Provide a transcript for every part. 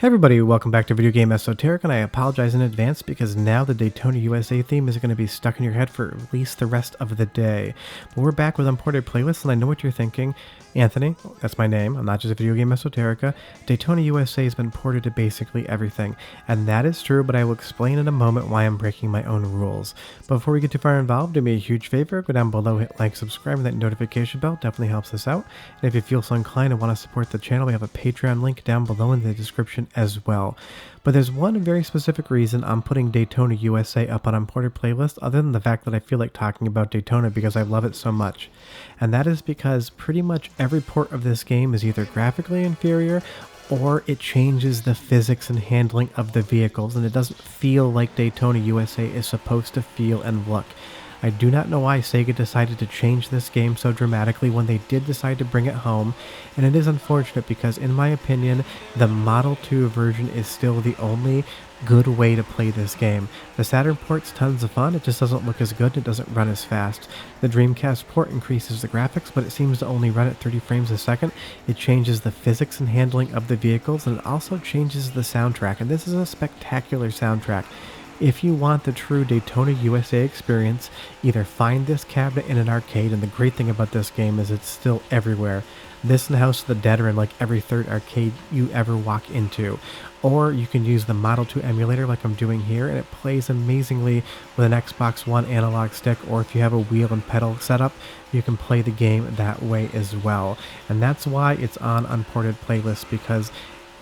Hey everybody, welcome back to Video Game Esoteric, and I apologize in advance because now the Daytona USA theme is going to be stuck in your head for at least the rest of the day. But we're back with Unported Playlists, and I know what you're thinking. Anthony, that's my name, I'm not just a Video Game Esoterica. Daytona USA has been ported to basically everything, and that is true, but I will explain in a moment why I'm breaking my own rules. But before we get too far involved, do me a huge favor, go down below, hit like, subscribe, and that notification bell definitely helps us out. And if you feel so inclined and want to support the channel, we have a Patreon link down below in the description as well. But there's one very specific reason I'm putting Daytona USA up on Unported Playlist, other than the fact that I feel like talking about Daytona because I love it so much. And that is because pretty much every port of this game is either graphically inferior or it changes the physics and handling of the vehicles, and it doesn't feel like Daytona USA is supposed to feel and look. I do not know why Sega decided to change this game so dramatically when they did decide to bring it home, and it is unfortunate because, in my opinion, the Model 2 version is still the only good way to play this game. The Saturn port's tons of fun, it just doesn't look as good and it doesn't run as fast. The Dreamcast port increases the graphics, but it seems to only run at 30 frames a second. It changes the physics and handling of the vehicles, and it also changes the soundtrack, and this is a spectacular soundtrack. If you want the true Daytona USA experience, either find this cabinet in an arcade, and the great thing about this game is it's still everywhere. This and House of the Dead are in like every third arcade you ever walk into. Or you can use the Model 2 emulator like I'm doing here, and it plays amazingly with an Xbox One analog stick, or if you have a wheel and pedal setup, you can play the game that way as well. And that's why it's on Unported Playlist, because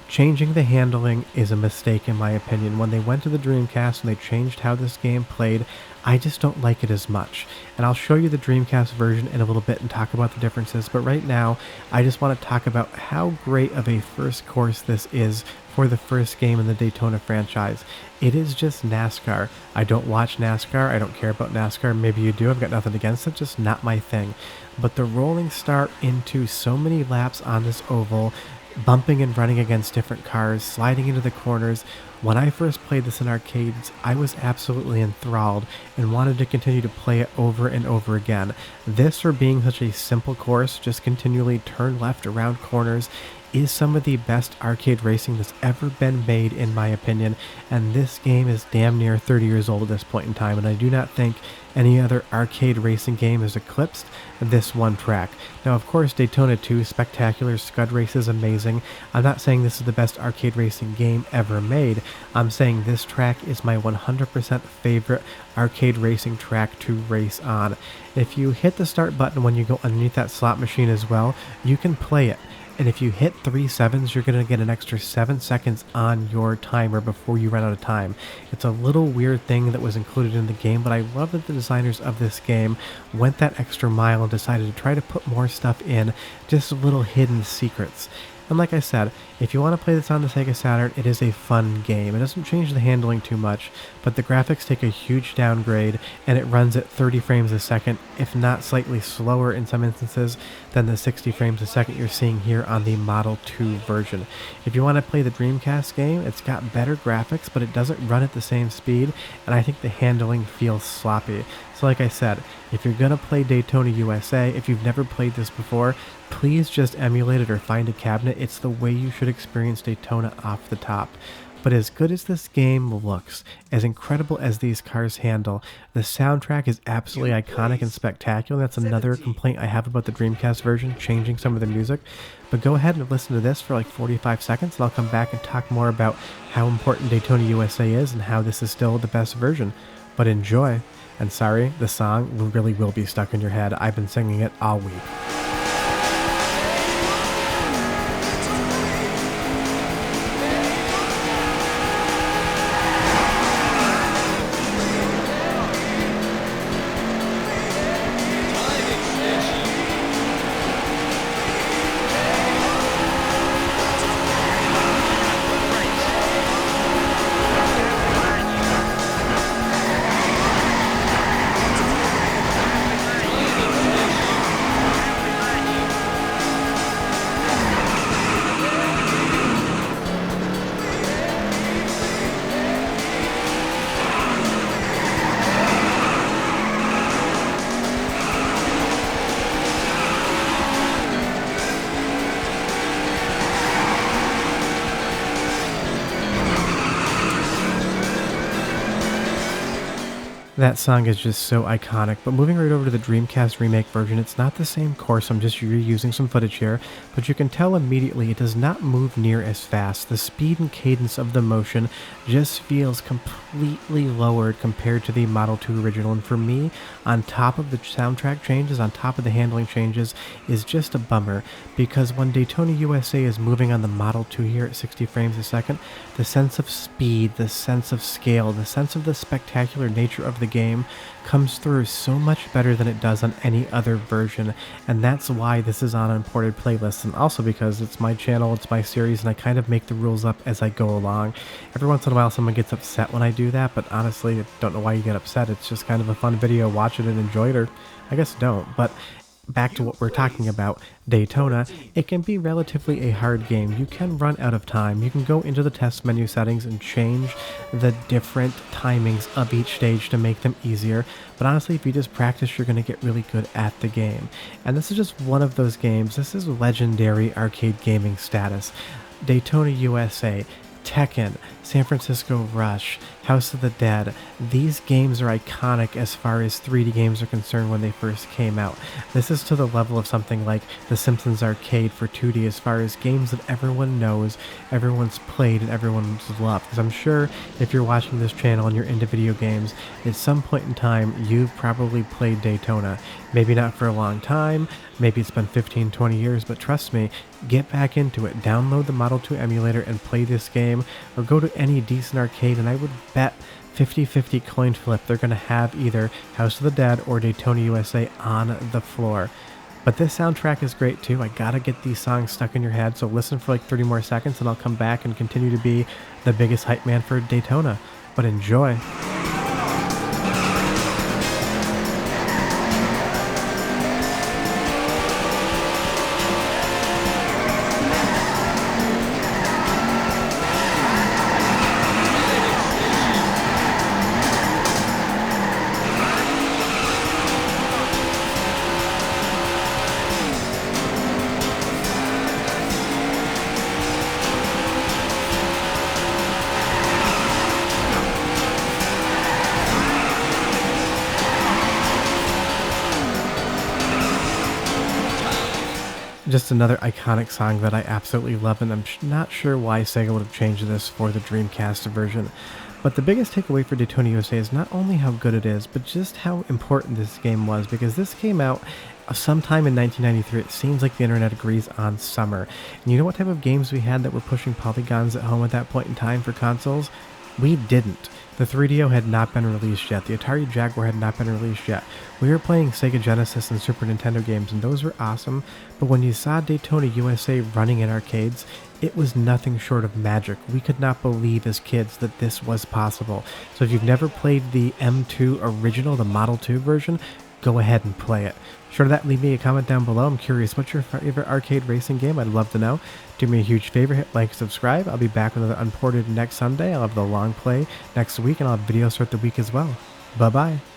changing the handling is a mistake in my opinion. When they went to the Dreamcast and they changed how this game played, I just don't like it as much. And I'll show you the Dreamcast version in a little bit and talk about the differences, but right now I just want to talk about how great of a first course this is for the first game in the Daytona franchise. It is just NASCAR. I don't watch NASCAR, I don't care about NASCAR, maybe you do, I've got nothing against it, just not my thing. But the rolling start into so many laps on this oval, bumping and running against different cars, sliding into the corners. When I first played this in arcades, I was absolutely enthralled and wanted to continue to play it over and over again. This, for being such a simple course, just continually turn left around corners, is some of the best arcade racing that's ever been made in my opinion, and this game is damn near 30 years old at this point in time, and I do not think any other arcade racing game has eclipsed this one track. Now of course Daytona 2 spectacular, Scud Race is amazing. I'm not saying this is the best arcade racing game ever made, I'm saying this track is my 100% favorite arcade racing track to race on. If you hit the start button when you go underneath that slot machine as well, you can play it. And if you hit 3 sevens, you're going to get an extra 7 seconds on your timer before you run out of time. It's a little weird thing that was included in the game, but I love that the designers of this game went that extra mile and decided to try to put more stuff in, just little hidden secrets. And like I said, if you want to play this on the Sega Saturn, it is a fun game. It doesn't change the handling too much, but the graphics take a huge downgrade, and it runs at 30 frames a second, if not slightly slower in some instances than the 60 frames a second you're seeing here on the Model 2 version. If you want to play the Dreamcast game, it's got better graphics, but it doesn't run at the same speed, and I think the handling feels sloppy. So like I said, if you're going to play Daytona USA, if you've never played this before, please just emulate it or find a cabinet. It's the way you should experience Daytona off the top. But as good as this game looks, as incredible as these cars handle, the soundtrack is absolutely iconic and spectacular. That's another complaint I have about the Dreamcast version, changing some of the music. But go ahead and listen to this for like 45 seconds, and I'll come back and talk more about how important Daytona USA is and how this is still the best version. But enjoy. And sorry, the song really will be stuck in your head. I've been singing it all week. That song is just so iconic, but moving right over to the Dreamcast remake version, it's not the same course, I'm just reusing some footage here, but you can tell immediately it does not move near as fast. The speed and cadence of the motion just feels completely lowered compared to the Model 2 original, and for me, on top of the soundtrack changes, on top of the handling changes, is just a bummer, because when Daytona USA is moving on the Model 2 here at 60 frames a second, the sense of speed, the sense of scale, the sense of the spectacular nature of the game comes through so much better than it does on any other version, and that's why this is on imported playlists, and also because it's my channel, it's my series, and I kind of make the rules up as I go along. Every once in a while someone gets upset when I do that, but honestly, I don't know why you get upset. It's just kind of a fun video. Watch it and enjoy it, or I guess don't. But back to what we're talking about, Daytona, it can be relatively a hard game. You can run out of time. You can go into the test menu settings and change the different timings of each stage to make them easier, but honestly, if you just practice, you're going to get really good at the game. And this is just one of those games. This is legendary arcade gaming status. Daytona USA, Tekken, San Francisco Rush, House of the Dead. These games are iconic as far as 3D games are concerned when they first came out. This is to the level of something like The Simpsons Arcade for 2D as far as games that everyone knows, everyone's played, and everyone's loved. Because I'm sure if you're watching this channel and you're into video games, at some point in time, you've probably played Daytona. Maybe not for a long time, maybe it's been 15, 20 years, but trust me, get back into it. Download the Model 2 emulator and play this game, or go to any decent arcade, and I would bet 50-50 coin flip they're going to have either House of the Dead or Daytona USA on the floor. But this soundtrack is great too. I gotta get these songs stuck in your head, so listen for like 30 more seconds and I'll come back and continue to be the biggest hype man for Daytona. But enjoy. Just another iconic song that I absolutely love, and I'm not sure why Sega would have changed this for the Dreamcast version. But the biggest takeaway for Daytona USA is not only how good it is, but just how important this game was, because this came out sometime in 1993. It seems like the internet agrees on summer. And you know what type of games we had that were pushing polygons at home at that point in time for consoles? We didn't. The 3DO had not been released yet. The Atari Jaguar had not been released yet. We were playing Sega Genesis and Super Nintendo games, and those were awesome, but when you saw Daytona USA running in arcades, it was nothing short of magic. We could not believe as kids that this was possible. So if you've never played the M2 original, the Model 2 version, go ahead and play it. Sure to that, leave me a comment down below. I'm curious, what's your favorite arcade racing game? I'd love to know. Do me a huge favor, hit like, subscribe. I'll be back with another Unported next Sunday. I'll have the long play next week, and I'll have videos throughout the week as well. Bye-bye.